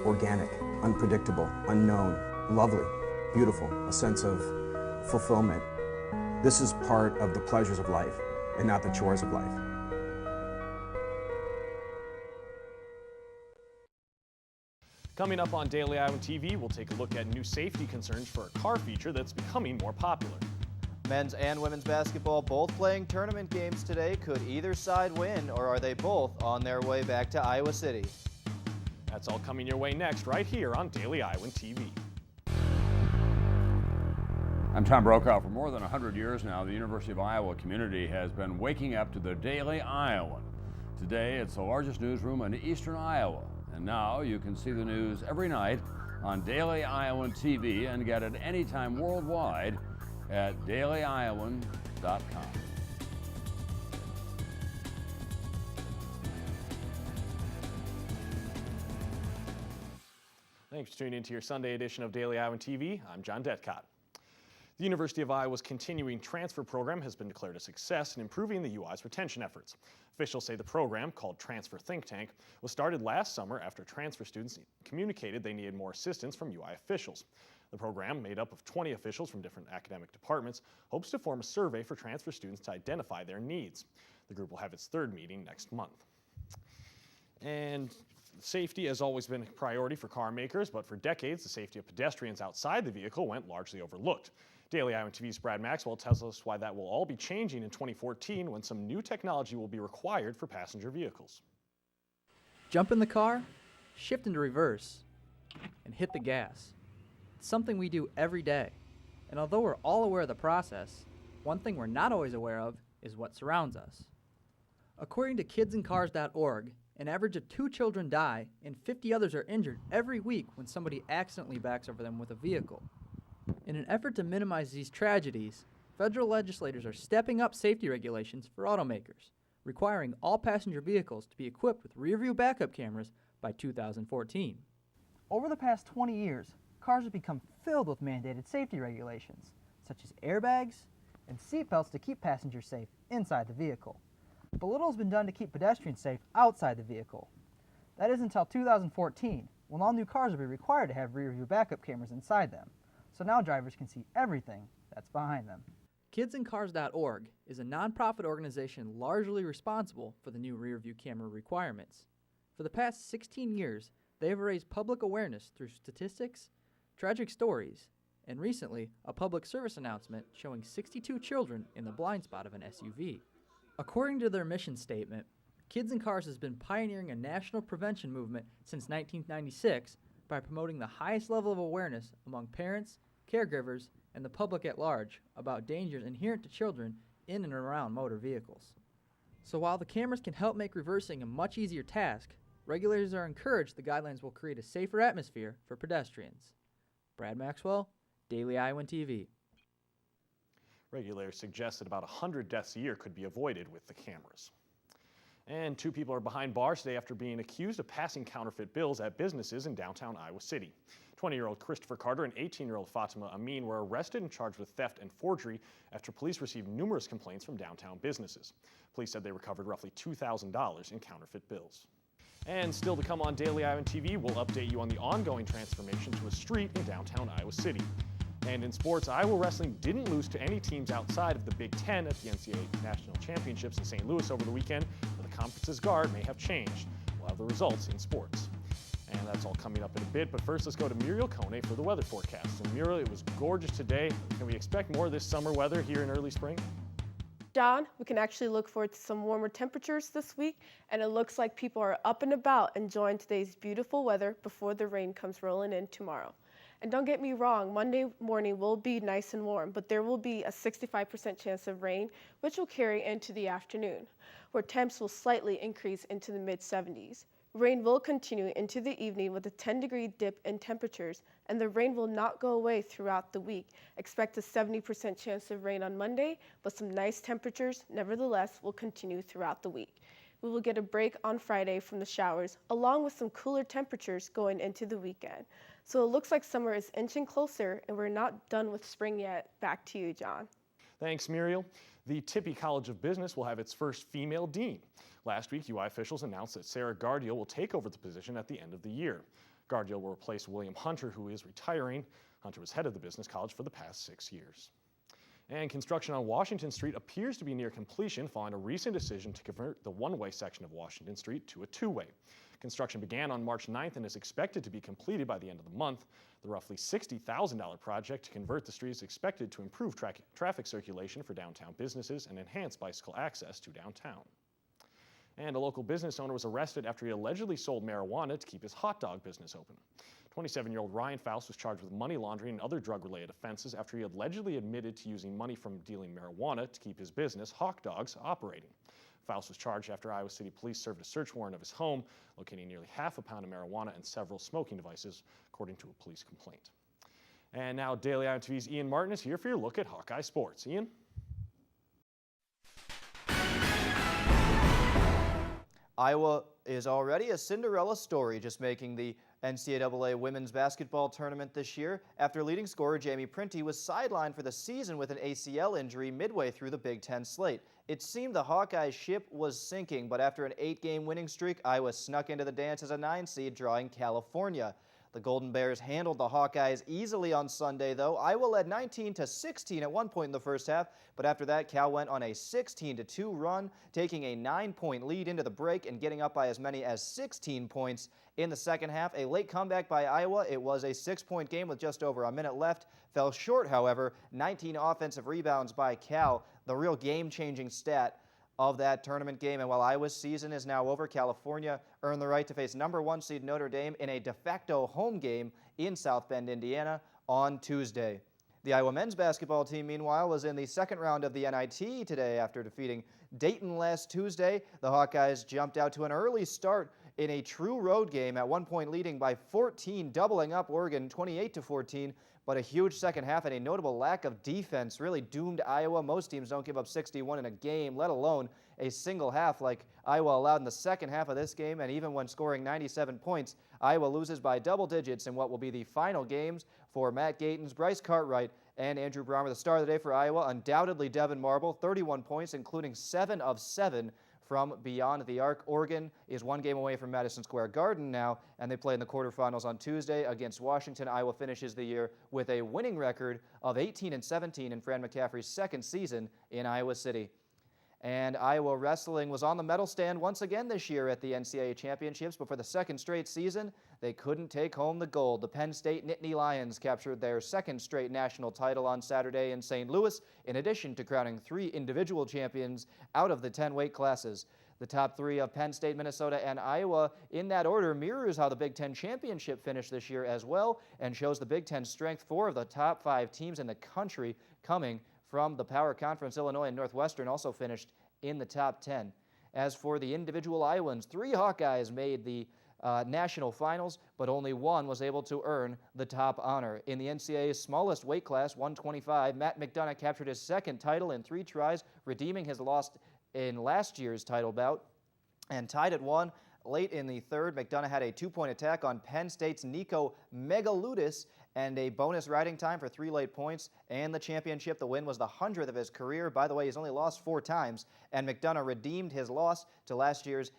organic, unpredictable, unknown, lovely, beautiful, a sense of fulfillment. This is part of the pleasures of life and not the chores of life. Coming up on Daily Iowa TV, we'll take a look at new safety concerns for a car feature that's becoming more popular. Men's and women's basketball both playing tournament games today. Could either side win, or are they both on their way back to Iowa City? That's all coming your way next, right here on Daily Iowa TV. I'm Tom Brokaw. For more than 100 years now, the University of Iowa community has been waking up to the Daily Iowan. Today, it's the largest newsroom in eastern Iowa. And now you can see the news every night on Daily Iowan TV and get it anytime worldwide at dailyiowan.com. Thanks for tuning into your Sunday edition of Daily Iowa TV. I'm John Detcott. The University of Iowa's continuing transfer program has been declared a success in improving the UI's retention efforts. Officials say the program, called Transfer Think Tank, was started last summer after transfer students communicated they needed more assistance from UI officials. The program, made up of 20 officials from different academic departments, hopes to form a survey for transfer students to identify their needs. The group will have its third meeting next month. And safety has always been a priority for car makers, but for decades, the safety of pedestrians outside the vehicle went largely overlooked. Daily Iowa TV's Brad Maxwell tells us why that will all be changing in 2014 when some new technology will be required for passenger vehicles. Jump in the car, shift into reverse, and hit the gas. It's something we do every day. And although we're all aware of the process, one thing we're not always aware of is what surrounds us. According to kidsincars.org, an average of 2 children die and 50 others are injured every week when somebody accidentally backs over them with a vehicle. In an effort to minimize these tragedies, federal legislators are stepping up safety regulations for automakers, requiring all passenger vehicles to be equipped with rear-view backup cameras by 2014. Over the past 20 years, cars have become filled with mandated safety regulations, such as airbags and seatbelts to keep passengers safe inside the vehicle. But little has been done to keep pedestrians safe outside the vehicle. That is until 2014, when all new cars will be required to have rear-view backup cameras inside them, so now drivers can see everything that's behind them. Kidsincars.org is a nonprofit organization largely responsible for the new rear-view camera requirements. For the past 16 years, they have raised public awareness through statistics, tragic stories, and recently, a public service announcement showing 62 children in the blind spot of an SUV. According to their mission statement, Kids in Cars has been pioneering a national prevention movement since 1996 by promoting the highest level of awareness among parents, caregivers, and the public at large about dangers inherent to children in and around motor vehicles. So while the cameras can help make reversing a much easier task, regulators are encouraged the guidelines will create a safer atmosphere for pedestrians. Brad Maxwell, Daily Iowan TV. Regulators suggest that about 100 deaths a year could be avoided with the cameras. And 2 people are behind bars today after being accused of passing counterfeit bills at businesses in downtown Iowa City. 20-year-old Christopher Carter and 18-year-old Fatima Amin were arrested and charged with theft and forgery after police received numerous complaints from downtown businesses. Police said they recovered roughly $2,000 in counterfeit bills. And still to come on Daily Iowa TV, we'll update you on the ongoing transformation to a street in downtown Iowa City. And in sports, Iowa wrestling didn't lose to any teams outside of the Big Ten at the NCAA National Championships in St. Louis over the weekend, but the conference's guard may have changed. We'll have the results in sports. And that's all coming up in a bit, but first let's go to Muriel Kone for the weather forecast. And Muriel, it was gorgeous today. Can we expect more of this summer weather here in early spring? John, we can actually look forward to some warmer temperatures this week, and it looks like people are up and about enjoying today's beautiful weather before the rain comes rolling in tomorrow. And don't get me wrong, Monday morning will be nice and warm, but there will be a 65% chance of rain, which will carry into the afternoon, where temps will slightly increase into the mid-70s. Rain will continue into the evening with a 10-degree dip in temperatures, and the rain will not go away throughout the week. Expect a 70% chance of rain on Monday, but some nice temperatures, nevertheless, will continue throughout the week. We will get a break on Friday from the showers, along with some cooler temperatures going into the weekend. So it looks like summer is inching closer, and we're not done with spring yet. Back to you, John. Thanks, Muriel. The Tippy College of Business will have its first female dean. Last week, UI officials announced that Sarah Gardiel will take over the position at the end of the year. Guardia will replace William Hunter, who is retiring. Hunter was head of the business college for the past 6 years. And construction on Washington Street appears to be near completion following a recent decision to convert the one-way section of Washington Street to a two-way. Construction began on March 9th and is expected to be completed by the end of the month. The roughly $60,000 project to convert the street is expected to improve traffic circulation for downtown businesses and enhance bicycle access to downtown. And a local business owner was arrested after he allegedly sold marijuana to keep his hot dog business open. 27-year-old Ryan Faust was charged with money laundering and other drug-related offenses after he allegedly admitted to using money from dealing marijuana to keep his business, Hawk Dogs, operating. Faust was charged after Iowa City Police served a search warrant of his home, locating nearly half a pound of marijuana and several smoking devices, according to a police complaint. And now Daily Iowa TV's Ian Martin is here for your look at Hawkeye sports. Ian? Iowa is already a Cinderella story, just making the NCAA women's basketball tournament this year after leading scorer Jamie Prenti was sidelined for the season with an ACL injury midway through the Big Ten slate. It seemed the Hawkeyes ship was sinking, but after an 8-game winning streak, Iowa snuck into the dance as a 9 seed, drawing California. The Golden Bears handled the Hawkeyes easily on Sunday, though. Iowa led 19-16 at one point in the first half, but after that, Cal went on a 16-2 run, taking a 9-point lead into the break and getting up by as many as 16 points in the second half. A late comeback by Iowa. It was a 6-point game with just over a minute left. Fell short, however. 19 offensive rebounds by Cal, the real game-changing stat of that tournament game. And while Iowa's season is now over, California earned the right to face number 1 seed Notre Dame in a de facto home game in South Bend, Indiana on Tuesday. The Iowa men's basketball team, meanwhile, was in the second round of the NIT today after defeating Dayton last Tuesday. The Hawkeyes jumped out to an early start in a true road game, at one point leading by 14, doubling up Oregon 28-14. But a huge second half and a notable lack of defense really doomed Iowa. Most teams don't give up 61 in a game, let alone a single half like Iowa allowed in the second half of this game. And even when scoring 97 points, Iowa loses by double digits in what will be the final games for Matt Gatens, Bryce Cartwright, and Andrew Brahmer. The star of the day for Iowa, undoubtedly Devin Marble, 31 points, including 7 of 7 from beyond the arc. Oregon is 1 game away from Madison Square Garden now, and they play in the quarterfinals on Tuesday against Washington. Iowa finishes the year with a winning record of 18-17 in Fran McCaffrey's second season in Iowa City. And Iowa wrestling was on the medal stand once again this year at the NCAA Championships, but for the second straight season, they couldn't take home the gold. The Penn State Nittany Lions captured their second straight national title on Saturday in St. Louis, in addition to crowning 3 individual champions out of the 10 weight classes. The top 3 of Penn State, Minnesota, and Iowa in that order mirrors how the Big Ten Championship finished this year as well, and shows the Big Ten strength. 4 of the top 5 teams in the country coming from the Power Conference. Illinois and Northwestern also finished in the top 10. As for the individual Iowans, 3 Hawkeyes made the national finals, but only 1 was able to earn the top honor. In the NCAA's smallest weight class, 125, Matt McDonough captured his second title in 3 tries, redeeming his loss in last year's title bout, and tied at 1. Late in the third, McDonough had a 2-point attack on Penn State's Nico Megaludis and a bonus riding time for 3 late points, and the championship. The win was the 100th of his career. By the way, he's only lost 4 times, and McDonough redeemed his loss to last year's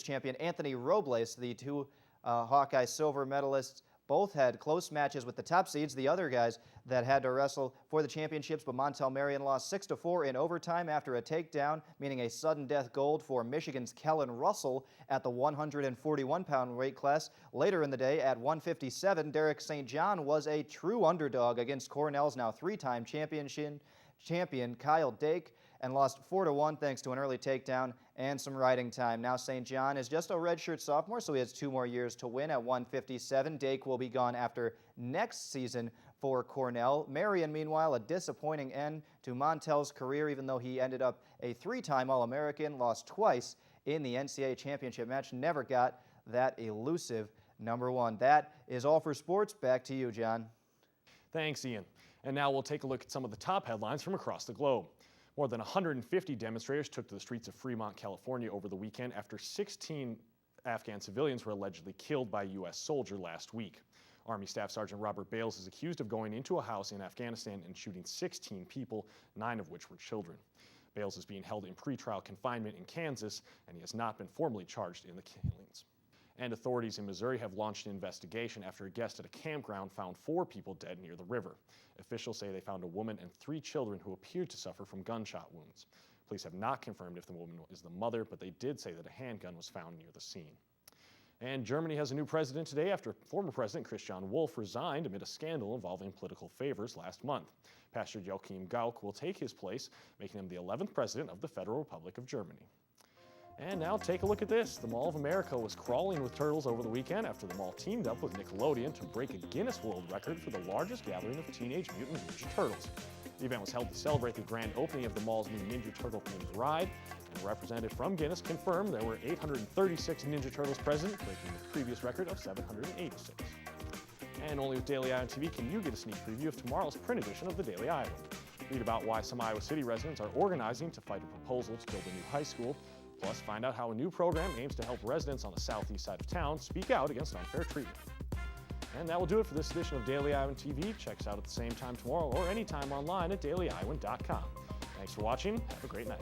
champion Anthony Robles. The 2 Hawkeye silver medalists both had close matches with the top seeds, the other guys that had to wrestle for the championships, but Montel Marion lost 6-4 in overtime after a takedown, meaning a sudden death gold for Michigan's Kellen Russell at the 141-pound weight class. Later in the day at 157, Derek St. John was a true underdog against Cornell's now 3-time champion Kyle Dake, and lost 4-1 thanks to an early takedown and some riding time. Now St. John is just a redshirt sophomore, so he has 2 more years to win at 157. Dake will be gone after next season for Cornell. Marion, meanwhile, a disappointing end to Montel's career, even though he ended up a 3-time All-American, lost twice in the NCAA championship match, never got that elusive number 1. That is all for sports. Back to you, John. Thanks, Ian. And now we'll take a look at some of the top headlines from across the globe. More than 150 demonstrators took to the streets of Fremont, California over the weekend after 16 Afghan civilians were allegedly killed by a U.S. soldier last week. Army Staff Sergeant Robert Bales is accused of going into a house in Afghanistan and shooting 16 people, 9 of which were children. Bales is being held in pretrial confinement in Kansas, and he has not been formally charged in the killings. And authorities in Missouri have launched an investigation after a guest at a campground found 4 people dead near the river. Officials say they found a woman and 3 children who appeared to suffer from gunshot wounds. Police have not confirmed if the woman is the mother, but they did say that a handgun was found near the scene. And Germany has a new president today after former President Christian Wolff resigned amid a scandal involving political favors last month. Pastor Joachim Gauck will take his place, making him the 11th president of the Federal Republic of Germany. And now take a look at this. The Mall of America was crawling with turtles over the weekend after the mall teamed up with Nickelodeon to break a Guinness World Record for the largest gathering of Teenage Mutant Ninja Turtles. The event was held to celebrate the grand opening of the mall's new Ninja Turtle-themed ride, and a representative from Guinness confirmed there were 836 Ninja Turtles present, breaking the previous record of 786. And only with Daily Iowa TV can you get a sneak preview of tomorrow's print edition of the Daily Iowa. Read about why some Iowa City residents are organizing to fight a proposal to build a new high school. Plus, find out how a new program aims to help residents on the southeast side of town speak out against unfair treatment. And that will do it for this edition of Daily Iowan TV. Check us out at the same time tomorrow or anytime online at dailyiowan.com. Thanks for watching. Have a great night.